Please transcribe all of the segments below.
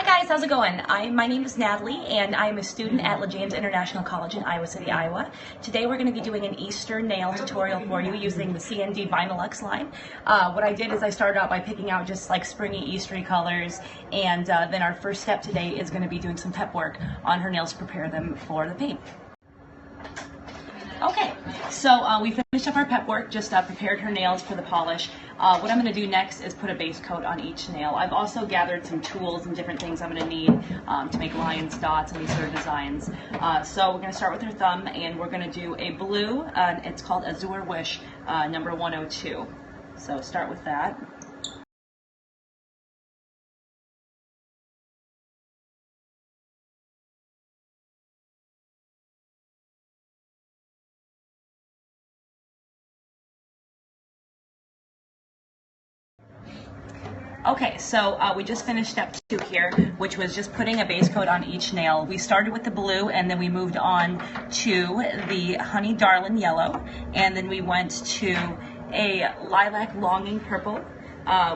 guys, how's it going? My name is Natalie and I'm a student at LJIC International College in Iowa City, Iowa. Today we're going to be doing an Easter nail tutorial for you using the CND Vinylux line. What I did is I started out by picking out just like springy Eastery colors, and then our first step today is going to be doing some pep work on her nails to prepare them for the paint. Okay, so we finished up our pep work, just prepared her nails for the polish. What I'm going to do next is put a base coat on each nail. I've also gathered some tools and different things I'm going to need to make lines, dots, and these sort of designs. So we're going to start with her thumb, and we're going to do a blue, it's called Azure Wish number 102. So start with that. Okay, so we just finished step 2 here, which was just putting a base coat on each nail. We started with the blue, and then we moved on to the Honey Darlin Yellow, and then we went to a Lilac Longing Purple.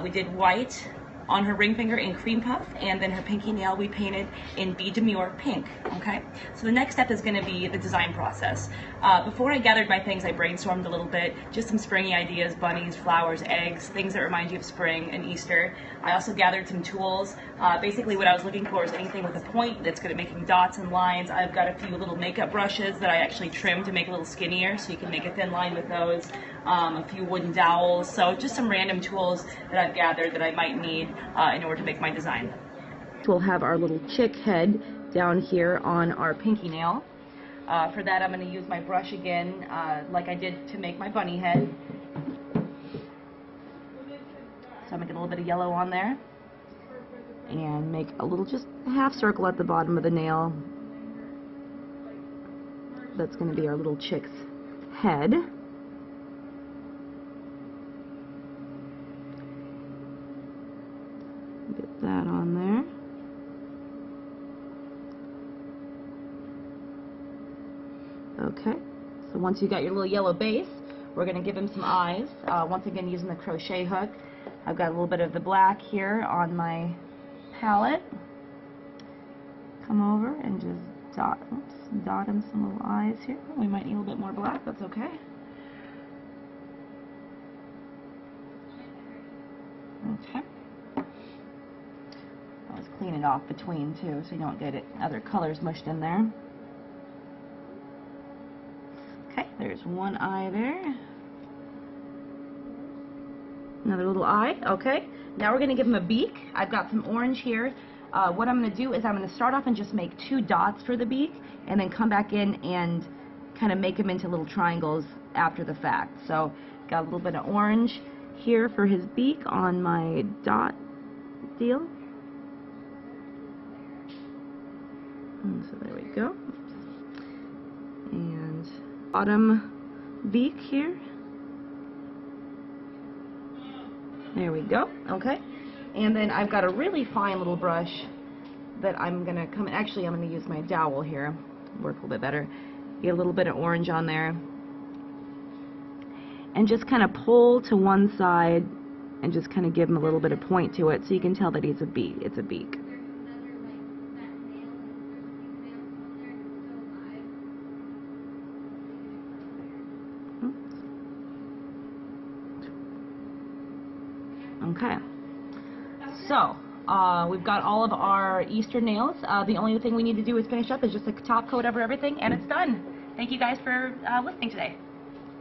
We did white on her ring finger in Cream Puff, and then her pinky nail we painted in Be Demure Pink, okay? So the next step is gonna be the design process. Before I gathered my things, I brainstormed a little bit, just some springy ideas, bunnies, flowers, eggs, things that remind you of spring and Easter. I also gathered some tools. Basically what I was looking for is anything with a point that's good at making dots and lines. I've got a few little makeup brushes that I actually trimmed to make a little skinnier, so you can make a thin line with those. A few wooden dowels, so just some random tools that I've gathered that I might need in order to make my design. We'll have our little chick head down here on our pinky nail. For that I'm going to use my brush again, like I did to make my bunny head. So I'm making a little bit of yellow on there, and make a little, just a half circle at the bottom of the nail. That's going to be our little chick's head. Get that on there. Okay, so once you got your little yellow base, we're going to give him some eyes. Once again, using the crochet hook. I've got a little bit of the black here on my palette. Come over and just dot him some little eyes here. We might need a little bit more black, that's okay. Okay. Always clean it off between too, so you don't get other colors mushed in there. Okay, there's one eye there. Another little eye. Okay, now we're going to give him a beak. I've got some orange here. What I'm going to do is I'm going to start off and just make 2 dots for the beak, and then come back in and kind of make them into little triangles after the fact. So got a little bit of orange here for his beak on my dot deal. And so there we go. And bottom beak here. There we go. Okay. And then I've got a really fine little brush that I'm going to come, actually I'm going to use my dowel here. Work a little bit better. Get a little bit of orange on there. And just kind of pull to one side and just kind of give him a little bit of point to it so you can tell that it's a beak. It's a beak. Okay, so we've got all of our Easter nails. The only thing we need to do is finish up is just a top coat over everything, and it's done. Thank you guys for listening today.